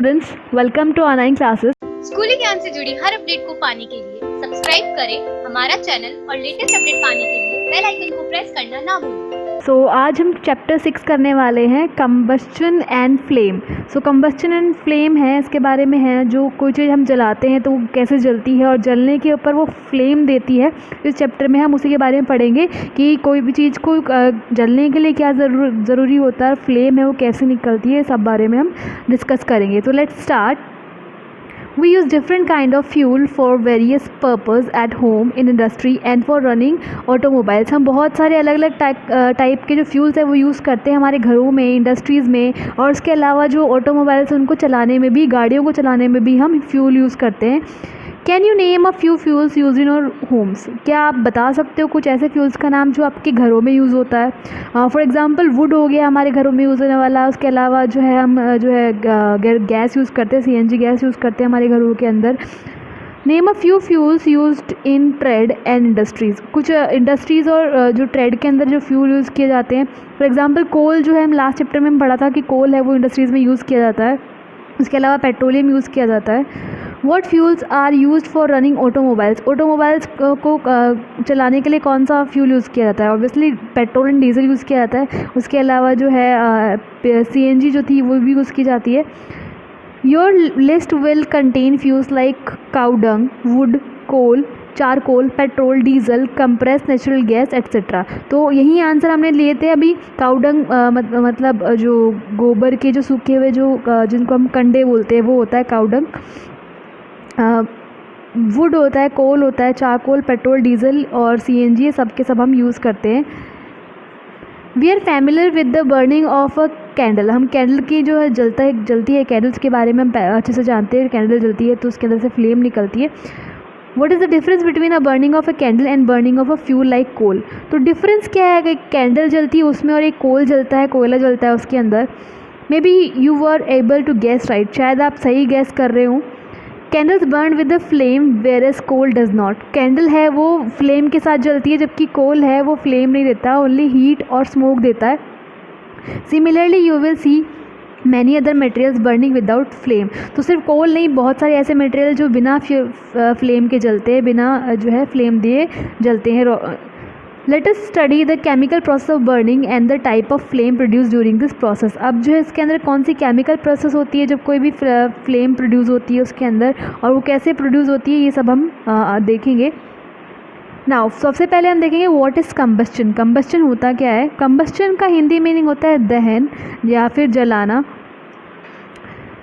Students, welcome to online classes. स्कूली ज्ञान से जुड़ी हर अपडेट को पाने के लिए सब्सक्राइब करें हमारा चैनल और लेटेस्ट अपडेट पाने के लिए बेल आइकन को प्रेस करना ना भूलें। आज हम चैप्टर 6 करने वाले हैं combustion and flame. Combustion and flame है, इसके बारे में है जो कोई चीज़ हम जलाते हैं तो वो कैसे जलती है और जलने के ऊपर वो फ्लेम देती है। इस चैप्टर में हम उसी के बारे में पढ़ेंगे कि कोई भी चीज़ को जलने के लिए क्या ज़रूरी होता है, फ्लेम है वो कैसे निकलती है, सब बारे में हम डिस्कस करेंगे। तो let's start. We use different kind of fuel for various purpose at home, in industry and for running automobiles। हम बहुत सारे अलग अलग टाइप के जो फ्यूल्स है वो यूज़ करते हैं हमारे घरों में, इंडस्ट्रीज़ में, और उसके अलावा जो ऑटोमोबाइल्स उनको चलाने में भी, गाड़ियों को चलाने में भी हम फ्यूल यूज़ करते हैं। Can you name a few fuels use in your homes? क्या आप बता सकते हो कुछ ऐसे फ्यूल्स का नाम जो आपके घरों में यूज़ होता है? फॉर एग्जांपल वुड हो गया हमारे घरों में यूज़ होने वाला। उसके अलावा जो है हम गैस यूज़ करते हैं, सीएनजी गैस यूज़ करते हैं हमारे घरों के अंदर। Name a few fuels used in trade and industries. कुछ इंडस्ट्रीज़ और जो ट्रेड के अंदर जो फ्यूल यूज़ किए जाते हैं, फॉर एग्जांपल कोल जो है, हम लास्ट चैप्टर में पढ़ा था कि कोल है वो इंडस्ट्रीज़ में यूज़ किया जाता है। उसके अलावा पेट्रोलियम यूज़ किया जाता है। What fuels are used for running automobiles? Automobiles को चलाने के लिए कौन सा फ्यूल यूज़ किया जाता है? Obviously petrol and diesel use किया जाता है। उसके अलावा जो है सीएनजी जो थी वो भी यूज़ की जाती है। Your list will contain fuels like cow dung, wood, coal, charcoal, petrol, diesel, compress natural gas etcetera. तो यही आंसर हमने लिए थे अभी। काउडंग मतलब जो गोबर के जो सूखे हुए जो जिनको हम कंडे बोलते हैं वो होता है काउडंग। वुड होता है, कोल होता है, चारकोल, पेट्रोल, डीजल और सीएनजी, सब के सब हम यूज़ करते हैं। We are familiar with the burning of a candle. हम कैंडल की जो है जलती है कैंडल्स के बारे में हम अच्छे से जानते हैं। कैंडल जलती है तो उसके अंदर से फ्लेम निकलती है। What is the difference between a burning of a candle and burning of a fuel like coal? तो डिफरेंस क्या है? अगर कैंडल जलती है उसमें और एक कोल जलता है, कोयला जलता है उसके अंदर। May be you were able to guess right, शायद आप सही गेस कर रहे हो। Candles burn with the flame whereas coal does not. Candle है वो फ्लेम के साथ जलती है, जबकि कोल है वो फ्लेम नहीं देता, ओनली हीट और स्मोक देता है। Similarly you will see many other materials burning without flame. तो सिर्फ कोल नहीं, बहुत सारे ऐसे मटेरियल जो बिना फ्लेम के जलते हैं, बिना जो है फ्लेम दिए जलते हैं। Let us study the chemical process of burning and the type of flame produce during this process. अब जो है इसके अंदर कौन सी केमिकल प्रोसेस होती है जब कोई भी फ्लेम प्रोड्यूस होती है उसके अंदर, और वो कैसे प्रोड्यूस होती है, ये सब हम देखेंगे। नाउ सबसे पहले हम देखेंगे व्हाट इज़ कंबस्चन। कंबस्चन होता क्या है? कंबस्चन का हिंदी मीनिंग होता है दहन या फिर जलाना।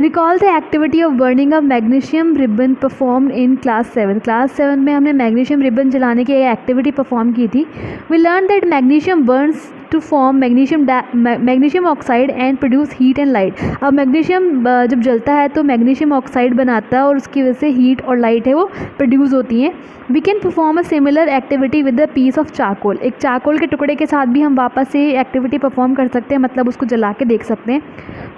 Recall the activity of burning of magnesium ribbon perform in class 7। Class 7 में हमने मैग्नीशियम रिबन जलाने की एक्टिविटी परफॉर्म की थी। We learn that magnesium burns to form magnesium oxide and produce heat and light. अब मैग्नीशियम जब जलता है तो मैग्नीशियम ऑक्साइड बनाता है और उसकी वजह से हीट और लाइट है वो प्रोड्यूस होती हैं। We can perform a similar activity with the piece of charcoal. एक चारकोल के टुकड़े के साथ भी हम वापस से एक्टिविटी परफॉर्म कर सकते हैं, मतलब उसको जला के देख सकते हैं।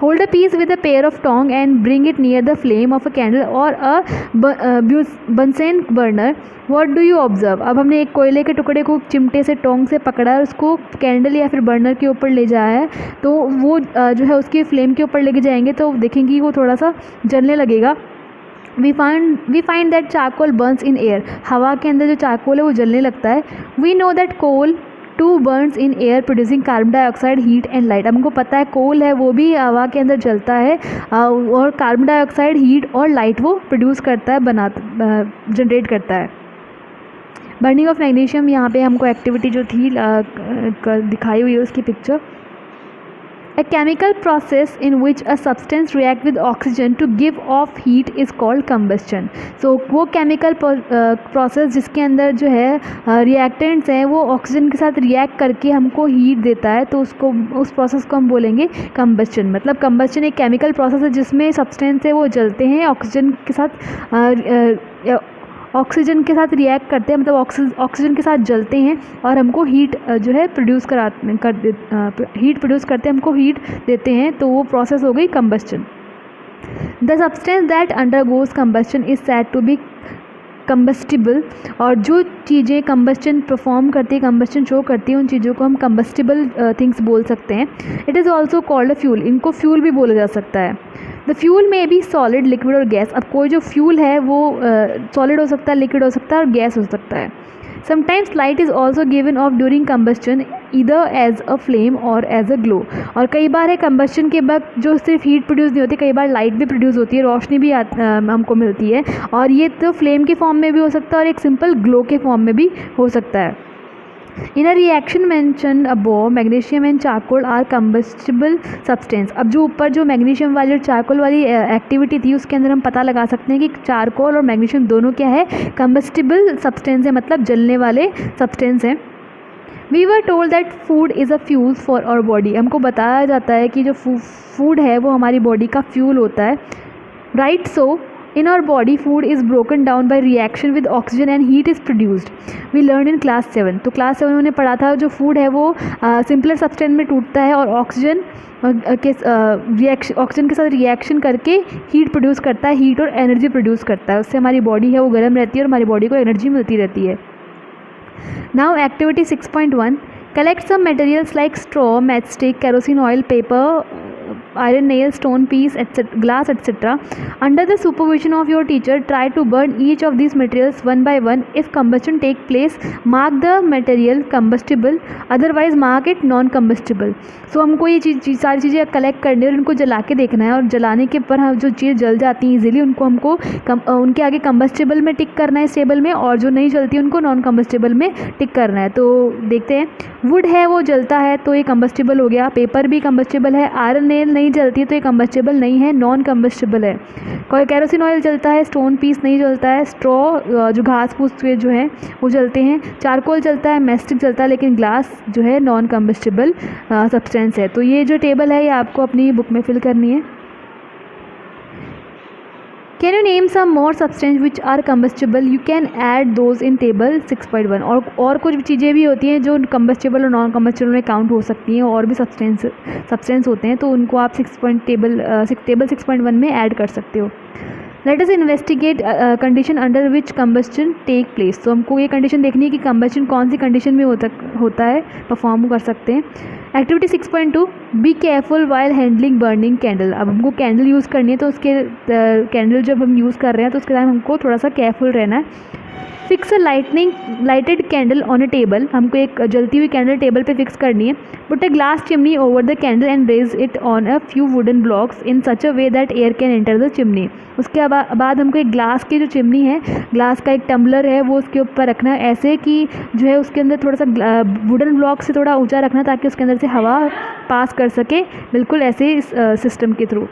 Hold a piece with a pair of tong and bring it near the flame of a candle और a Bunsen burner. What do you observe? अब हमने एक कोयले के टुकड़े को चिमटे से, टोंग से पकड़ा है, उसको कैंडल या फिर बर्नर के ऊपर ले जाया है, तो वो जो है उसकी फ्लेम के ऊपर लेके जाएंगे तो देखेंगे वो थोड़ा सा जलने लगेगा। We find that charcoal burns in air. हवा के अंदर जो चारकोल है वो जलने लगता है। We know that coal too burns in air producing carbon dioxide, heat and light. हमको पता है कोल है वो भी हवा के अंदर जलता है और कार्बन डाइऑक्साइड, हीट और लाइट वो प्रोड्यूस करता है, जनरेट करता है। बर्निंग ऑफ मैग्नीशियम, यहाँ पे हमको एक्टिविटी जो थी दिखाई हुई है उसकी picture. A chemical process in which a substance react with oxygen to give off heat is called combustion। So वो chemical process जिसके अंदर जो है reactants हैं वो ऑक्सीजन के साथ रिएक्ट करके हमको हीट देता है, तो उस प्रोसेस को हम बोलेंगे combustion। मतलब combustion एक केमिकल प्रोसेस है जिसमें सब्सटेंस है वो जलते हैं, ऑक्सीजन के साथ रिएक्ट करते हैं, मतलब ऑक्सीजन के साथ जलते हैं और हमको हीट जो है हीट प्रोड्यूस करते हैं, हमको हीट देते हैं, तो वो प्रोसेस हो गई combustion. The substance that undergoes combustion is said to be combustible. और जो चीज़ें कंबस्चन परफॉर्म करती है, कंबस्चन शो करती है, उन चीज़ों को हम कंबस्टिबल थिंग्स बोल सकते हैं। It is also called a fuel. इनको फ्यूल भी बोला जा सकता है। द फ्यूल में बी सॉलिड, लिक्विड और गैस। अब कोई जो फ्यूल है वो सॉलिड हो सकता है, लिक्विड हो सकता है और गैस हो सकता है। Sometimes light is also given off during combustion either as a flame or as a glow. और कई बार है कम्बस्चन के वक्त जो सिर्फ हीट प्रोड्यूस नहीं होती, कई बार लाइट भी प्रोड्यूस होती है, रोशनी भी हमको मिलती है, और ये तो फ्लेम के फॉर्म में भी हो सकता है और एक सिंपल ग्लो के फॉर्म में भी हो सकता है। In a reaction mention above, magnesium and charcoal are combustible substance. अब जो ऊपर जो मैग्नीशियम वाली और चारकोल वाली एक्टिविटी थी उसके अंदर हम पता लगा सकते हैं कि चारकोल और मैग्नीशियम दोनों क्या है, कम्बस्टिबल सब्सटेंस है, मतलब जलने वाले सब्सटेंस हैं। We were told that food is a fuel for our body. हमको बताया जाता है कि जो फूड है वो हमारी बॉडी का फ्यूल होता है, right. So in our body food is broken down by reaction with oxygen and heat is produced, we learned in class 7। तो क्लास 7 में पढ़ा था जो फूड है वो सिंपलर सब्सटेंस में टूटता है और ऑक्सीजन ऑक्सीजन के साथ रिएक्शन करके हीट प्रोड्यूस करता है, हीट और एनर्जी प्रोड्यूस करता है, उससे हमारी बॉडी है वो गर्म रहती है और हमारी बॉडी को एनर्जी मिलती रहती है। Now activity 6.1, collect some materials like straw, matchstick, kerosene oil, paper, iron nail, stone piece, etc., glass, etc. Under the supervision of your teacher, try to burn each of these materials one by one. If combustion take place, mark the material combustible, otherwise mark it non-combustible. So हमको ये सारी चीज़ें collect करनी है और उनको जला के देखना है, और जलाने के पर हम जो चीज़ जल जाती हैं इजीली उनको हमको उनके आगे कम्बस्टिबल में टिक करना है, स्टेबल में, और जो नहीं जलती उनको नॉन कम्बस्टिबल में टिक करना है। तो देखते हैं, वुड है वो जलता है तो ये कम्बस्टिबल हो गया, पेपर भी कम्बस्टिबल है, आयरन नेल नहीं जलती है तो ये कम्बस्टिबल नहीं है, नॉन कम्बस्टिबल है। कैरोसिन ऑयल जलता है, स्टोन पीस नहीं जलता है, स्ट्रॉ जो घास फूस के जो है वो जलते हैं, चारकोल जलता है, मैस्टिक जलता है, लेकिन ग्लास जो है नॉन कम्बस्टिबल सब्सटेंस है। तो ये जो टेबल है ये आपको अपनी बुक में फिल करनी है। Can you name some more substances which are combustible? You can add those in table 6.1। और कुछ चीज़ें भी होती हैं जो combustible और नॉन combustible में काउंट हो सकती हैं, और भी सब्सटेंस होते हैं, तो उनको आप टेबल 6.1 में ऐड कर सकते हो। Let us investigate condition under which combustion take place. तो हमको ये कंडीशन देखनी है कि कम्बस्चन कौन सी कंडीशन में होता है, परफॉर्म कर सकते हैं। Activity 6.2, be careful while handling burning candle. अब हमको कैंडल यूज़ करनी है तो उसके कैंडल जब हम यूज़ कर रहे हैं तो उसके टाइम हमको थोड़ा सा केयरफुल रहना है। Fix a lighted candle on a table. हमको एक जलती हुई कैंडल टेबल पे फिक्स करनी है। Put a glass chimney over the candle and raise it on a few wooden blocks in such a way that air can enter the chimney. उसके बाद हमको एक ग्लास की जो चिमनी है, ग्लास का एक टम्बलर है वो उसके ऊपर रखना है, ऐसे कि जो है उसके अंदर थोड़ा सा वुडन ब्लॉक से थोड़ा ऊंचा रखना ताकि उसके अंदर से हवा पास कर सके, बिल्कुल ऐसे इस सिस्टम के थ्रू।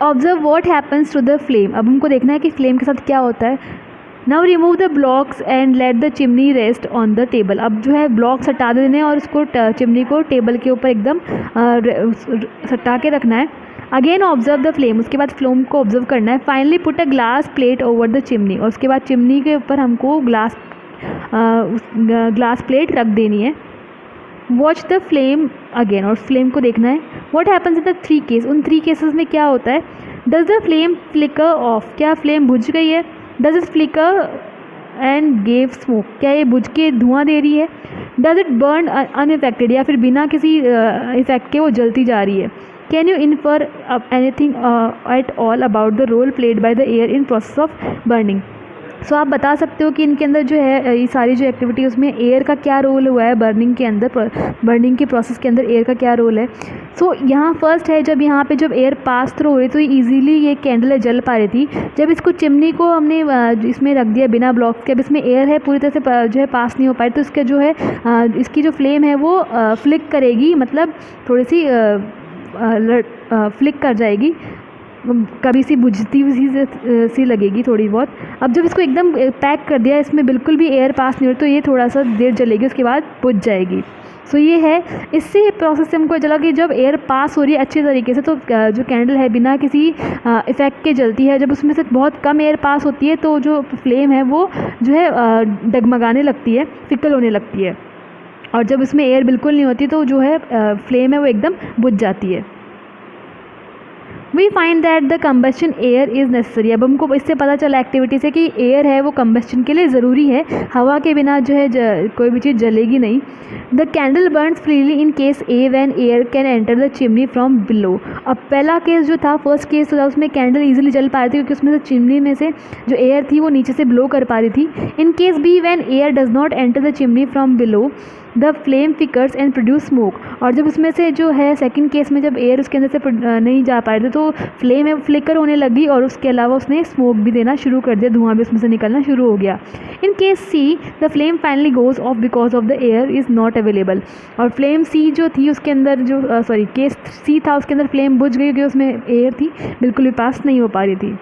Observe what happens to the flame. अब हमको देखना है कि फ्लेम के साथ क्या होता है। Now remove the blocks and let the chimney rest on the table. अब जो है ब्लॉक्स हटा देने और उसको चिमनी को टेबल के ऊपर एकदम सटा के रखना है। अगेन ऑब्जर्व द फ्लेम, उसके बाद फ्लेम को ऑब्जर्व करना है। Finally put a glass plate over the chimney, और उसके बाद चिमनी के ऊपर हमको ग्लास प्लेट रख देनी है। वॉच द फ्लेम अगेन, और फ्लेम को देखना है। What happens in the 3 case, उन 3 केसेस में क्या होता है। Does the flame flicker off, क्या फ्लेम बुझ गई है। Does it flicker and gave smoke, क्या ये बुझ के धुआं दे रही है। डज इट बर्न अनइफेक्टेड, या फिर बिना किसी इफेक्ट के वो जलती जा रही है। Can you infer anything at all about the role played by the air in process of burning. So आप बता सकते हो कि इनके अंदर जो है ये सारी जो एक्टिविटी उसमें एयर का क्या रोल हुआ है, बर्निंग के अंदर, बर्निंग के प्रोसेस के अंदर एयर का क्या रोल है। सो यहाँ फर्स्ट है, जब यहाँ पे जब एयर पास थ्रू हो रही तो ईजिली ये कैंडल जल पा रही थी। जब इसको चिमनी को हमने इसमें रख दिया बिना ब्लॉक्स के, अब इसमें एयर है पूरी तरह से जो है पास नहीं हो पाई, तो इसका जो है इसकी जो फ्लेम है वो फ्लिक करेगी, मतलब थोड़ी सी फ्लिक कर जाएगी, कभी सी बुझती हुई सी लगेगी थोड़ी बहुत। अब जब इसको एकदम पैक कर दिया, इसमें बिल्कुल भी एयर पास नहीं हो तो ये थोड़ा सा देर जलेगी, उसके बाद बुझ जाएगी। सो ये है, इससे प्रोसेस से हमको चला कि जब एयर पास हो रही है अच्छे तरीके से तो जो कैंडल है बिना किसी इफ़ेक्ट के जलती है। जब उसमें से बहुत कम एयर पास होती है तो जो फ्लेम है वो जो है डगमगाने लगती है, फिकल होने लगती है, और जब उसमें एयर बिल्कुल नहीं होती तो जो है फ्लेम है वो एकदम बुझ जाती है। We find that the combustion air is necessary. अब हमको इससे पता चला एक्टिविटी से कि एयर है वो कम्बस्शन के लिए ज़रूरी है, हवा के बिना जो है कोई भी चीज़ जलेगी नहीं। The candle burns freely in case A when air can enter the chimney from below. अब पहला केस जो था, फर्स्ट केस था, उसमें कैंडल ईजिली जल पा रही थी क्योंकि उसमें से चिमनी में से जो एयर थी वो नीचे से ब्लो कर पा रही थी। In case B when air does not enter the chimney from below the flame flickers and produce smoke. और जब उसमें से जो है सेकंड केस में जब एयर उसके अंदर से नहीं जा पा रहे थे तो फ्लेम है फ्लिकर होने लगी और उसके अलावा उसने स्मोक भी देना शुरू कर दिया, धुआं भी उसमें से निकलना शुरू हो गया। In case see the flame finally goes off because of the air is not available. और फ्लेम सी जो थी उसके अंदर जो केस सी था उसके अंदर फ्लेम बुझ गई क्योंकि उसमें एयर थी बिल्कुल भी पास नहीं हो पा रही थी।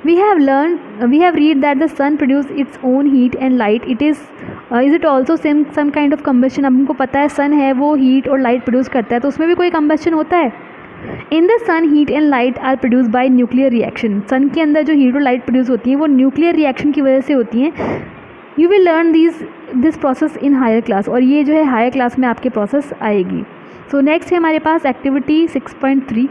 We have read that the sun produces its own heat and light. Is it also some kind of combustion? अब हमको पता है सन है वो हीट और लाइट प्रोड्यूस करता है, तो उसमें भी कोई combustion होता है। In the sun heat and light are produce by nuclear reaction. Sun के अंदर जो हीट और लाइट प्रोड्यूस होती हैं वो न्यूक्लियर रिएक्शन की वजह से होती हैं। You will learn this process in higher class, और ये जो है हायर क्लास में आपके प्रोसेस आएगी। सो नेक्स्ट है हमारे पास activity 6.3।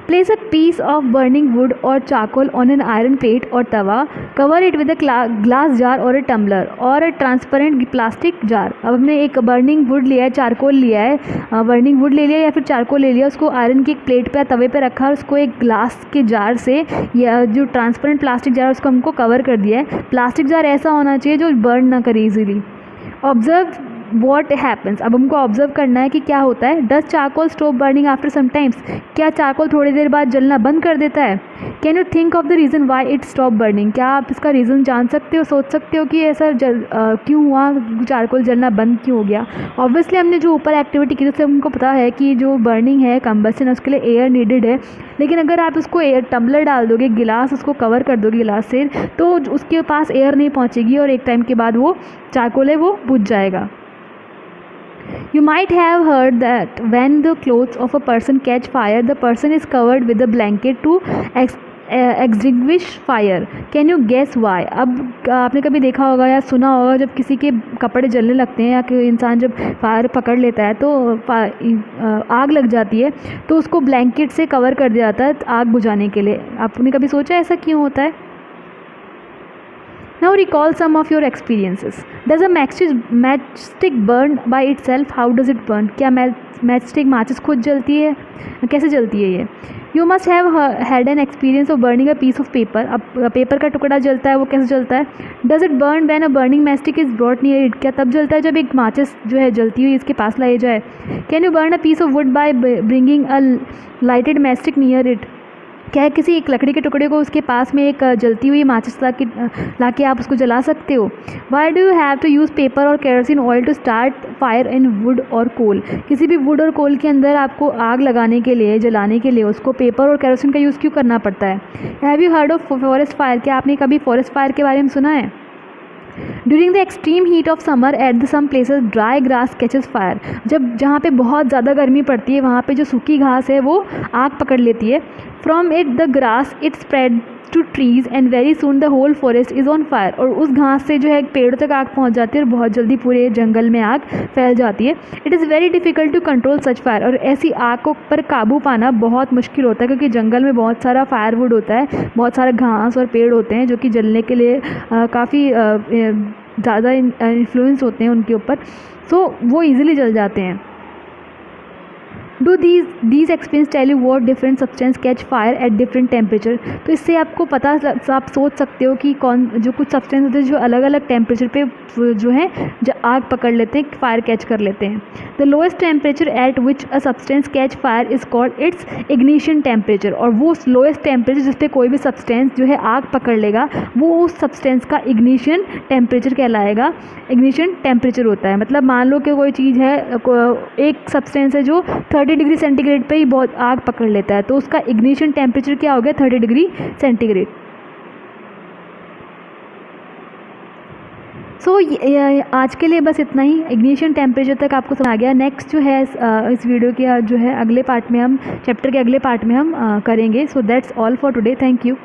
Place a piece of burning wood or charcoal on an iron plate or tawa. Cover it with a glass jar or a tumbler or a transparent plastic jar. अब हमने एक burning would लिया है, charcoal लिया है, burning would ले लिया या फिर चारकोल ले लिया, उसको आयरन की एक प्लेट पे तवे पे रखा और उसको एक ग्लास के जार से या जो ट्रांसपेरेंट प्लास्टिक जार उसको हमको कवर कर दिया है। प्लास्टिक जार ऐसा होना चाहिए जो बर्न ना करे इजीली। Observe what happens. अब हमको ऑब्जर्व करना है कि क्या होता है। Does charcoal stop burning after sometimes. क्या चारकोल थोड़ी देर बाद जलना बंद कर देता है। Can you think of the reason why it stop burning. क्या आप इसका रीज़न जान सकते हो, सोच सकते हो कि ऐसा क्यों हुआ, चारकोल जलना बंद क्यों हो गया। ऑब्वियसली हमने जो ऊपर एक्टिविटी की उससे हमको पता है कि जो बर्निंग है कम्बस्शन है उसके लिए एयर नीडेड है, लेकिन अगर आप उसको एयर टम्बलर डाल दोगे, गिलास उसको कवर कर दोगे गिलास से, तो उसके पास एयर नहीं पहुँचेगी और एक टाइम के बाद वो चारकोल है वो बुझ जाएगा। You might have heard that when the clothes of a person catch fire, the person is covered with a blanket to extinguish fire. Can you guess why? अब आपने कभी देखा होगा या सुना होगा जब किसी के कपड़े जलने लगते हैं या कोई इंसान जब फायर पकड़ लेता है तो आग लग जाती है तो उसको ब्लैंकेट से कवर कर दिया जाता है आग बुझाने के लिए। आपने कभी सोचा ऐसा क्यों होता है? Now recall some of your experiences. Does a matchstick burn by itself? How does it burn? क्या मैचस्टिक माचिस खुद जलती है? कैसे जलती है ये? You must have had an experience of burning a piece of paper. अब पेपर का टुकड़ा जलता है, वो कैसे जलता है? Does it burn when a burning matchstick is brought near it? क्या तब जलता है जब एक माचिस जो है जलती हुई इसके पास लाई जाए? Can you burn a piece of wood by bringing a lighted matchstick near it? क्या है किसी एक लकड़ी के टुकड़े को उसके पास में एक जलती हुई माचिस ला के आप उसको जला सकते हो। Why do you have to use paper or kerosene oil to start fire in wood or coal. किसी भी वुड और कोल के अंदर आपको आग लगाने के लिए, जलाने के लिए उसको पेपर और केरोसिन का यूज़ क्यों करना पड़ता है। Have you heard of forest fire. क्या आपने कभी फॉरेस्ट फायर के बारे में सुना है? During the extreme heat of summer at the some places dry grass catches fire. जब जहाँ पे बहुत ज़्यादा गर्मी पड़ती है वहाँ पे जो सूखी घास है वो आग पकड़ लेती है। From it the grass it spread to trees and very soon the whole forest is on fire. और उस घास से जो है पेड़ों तक आग पहुँच जाती है और बहुत जल्दी पूरे जंगल में आग फैल जाती है। It is very difficult to control such fire. और ऐसी आग को पर काबू पाना बहुत मुश्किल होता है क्योंकि जंगल में बहुत सारा फायरवुड होता है, बहुत सारा घास और पेड़ होते हैं जो कि जलने के लिए काफ़ी ज़्यादा इन्फ्लुएंस होते हैं उनके ऊपर, सो वो ईज़िली जल जाते हैं। Do these experience tell you what different substance catch fire at different temperature. तो इससे आपको पता, आप सोच सकते हो कि कौन जो कुछ सब्सटेंस होते हैं जो अलग अलग टेम्परेचर पे जो है जो आग पकड़ लेते हैं, फायर कैच कर लेते हैं। The lowest temperature at which a substance catch fire is called its ignition temperature. और वो लोएस्ट टेम्परेचर जिस पे कोई भी सब्सटेंस जो है आग पकड़ लेगा वो उस सब्सटेंस का इग्निशन टेम्परेचर कहलाएगा। इग्निशन टेम्परेचर होता है मतलब मान लो कि कोई चीज़ है, एक सब्सटेंस है जो 30 डिग्री सेंटीग्रेड पे ही बहुत आग पकड़ लेता है तो उसका इग्निशन टेम्परेचर क्या हो गया, 30 डिग्री सेंटीग्रेड। सो आज के लिए बस इतना ही। इग्निशन टेम्परेचर तक आपको समझ आ गया। नेक्स्ट जो है इस वीडियो के जो है अगले पार्ट में हम चैप्टर के अगले पार्ट में हम करेंगे। So that's all for today. Thank you.